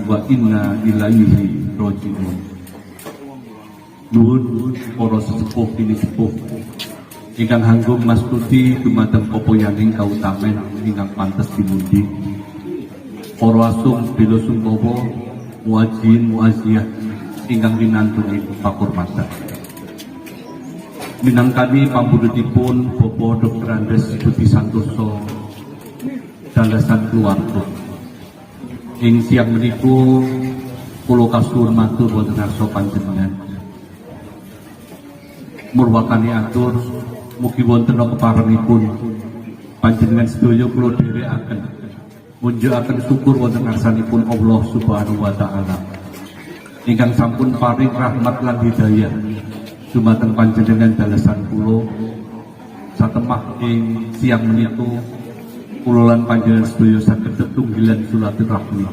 wa inna ilaihi raji'un. Nuhun para sesepuh kini sepuh ingkang hanggung mastuti dumateng popoyaning kautamen ingkang pantes dimuji. Para asung bela sungkawa muadzin muazziyah ingkang winantuni pakurmatan. Minangkani pambudutipun Bapak Dr. Andes Budi Santoso dalasan keluarga. Ing siang meniku kula kasuwun matur wonten ngarsa panjenengan. Murwakani atur mugi wonten keparenipun panjenengan sedaya kula dherekaken munjukaken syukur wonten ngarsanipun Allah Subhanahu wa taala. Ingkang sampun paring rahmat lan hidayah dumateng panjenengan dalasan kula satemah ing siang meniku kula lan panjenengan sedaya saged tetunggilan silaturahmi